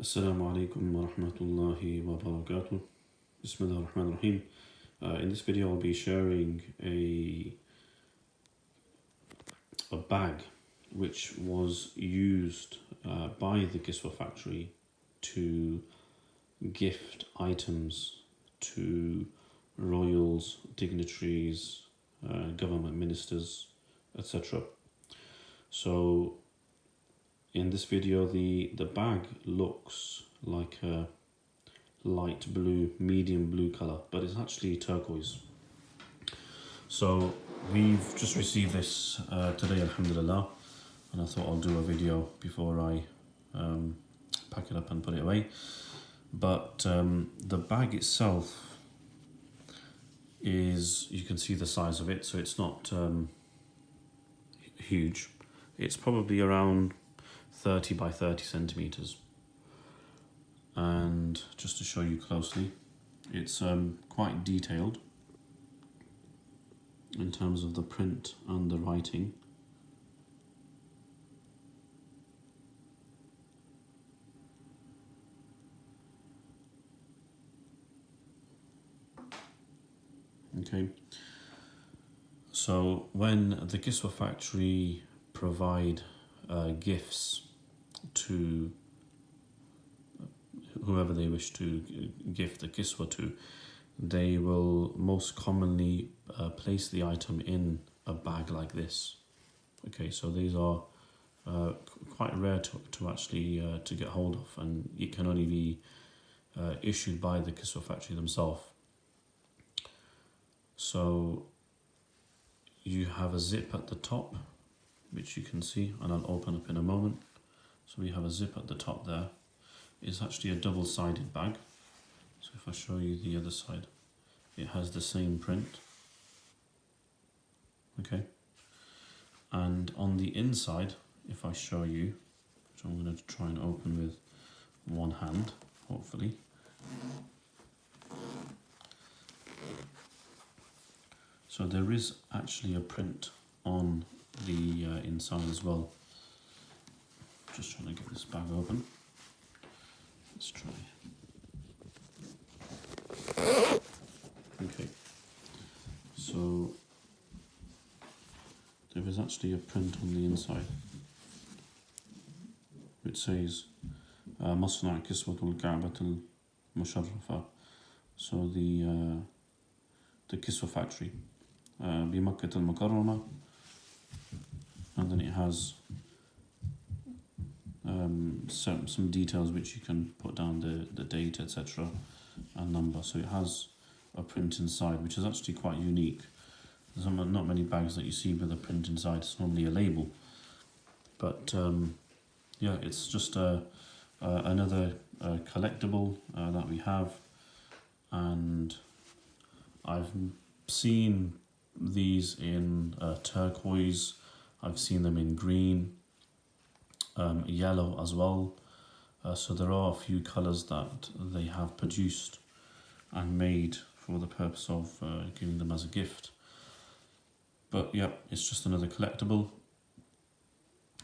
Assalamu alaikum wa rahmatullahi wa barakatuh. Bismillah ar-Rahman ar-Rahim. In this video I'll be sharing a bag which was used by the Kiswa factory to gift items to royals, dignitaries, government ministers, etc. So in this video the bag looks like a light blue, medium blue color, but it's actually turquoise. So we've just received this today, alhamdulillah, and I thought I'll do a video before I pack it up and put it away. But the bag itself is, you can see the size of it, so it's not huge. It's probably around 30 by 30 centimeters. And just to show you closely, it's quite detailed in terms of the print and the writing. Okay, so when the Kiswa factory provide gifts to whoever they wish to gift the Kiswa to, they will most commonly place the item in a bag like this. Okay, so these are quite rare to actually to get hold of, and it can only be issued by the Kiswa factory themselves. So you have a zip at the top, which you can see, and I'll open up in a moment. So we have a zip at the top there. It's actually a double-sided bag. So if I show you the other side, it has the same print. Okay. And on the inside, if I show you, which I'm going to try and open with one hand, hopefully. So there is actually a print on the inside as well. Just trying to get this bag open. Let's try. Okay. So there is actually a print on the inside which says مصنع كسوة الكعبة المشرفة. So the Kiswa factory, بمكة المكرمة, and then it has some details which you can put down, the date, etc. and number. So it has a print inside, which is actually quite unique. There's not many bags that you see with a print inside. It's normally a label. But yeah, it's just another collectible that we have. And I've seen these in turquoise, I've seen them in green, yellow as well. So there are a few colours that they have produced and made for the purpose of giving them as a gift. But yeah, it's just another collectible,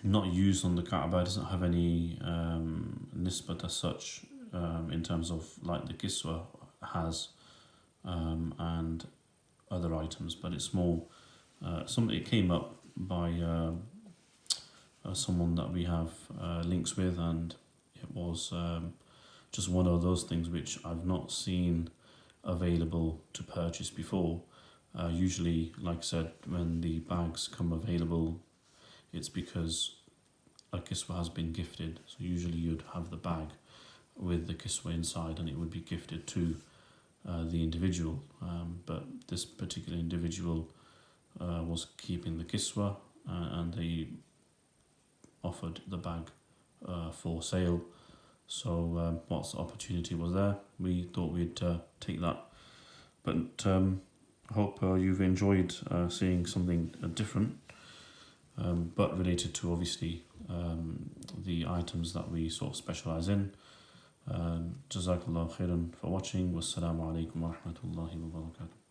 not used on the Kabah. It doesn't have any nisbat as such in terms of like the Kiswa has and other items, but it's more it came up by someone that we have links with, and it was just one of those things which I've not seen available to purchase before. Usually, like I said, when the bags come available, it's because a Kiswa has been gifted. So usually you'd have the bag with the Kiswa inside and it would be gifted to the individual. But this particular individual was keeping the Kiswa and they offered the bag for sale. So once the opportunity was there, we thought we'd take that. But hope you've enjoyed seeing something different, but related to obviously the items that we sort of specialise in. Jazakallah khairan for watching. Wassalamu alaikum wa rahmatullahi wa barakatuh.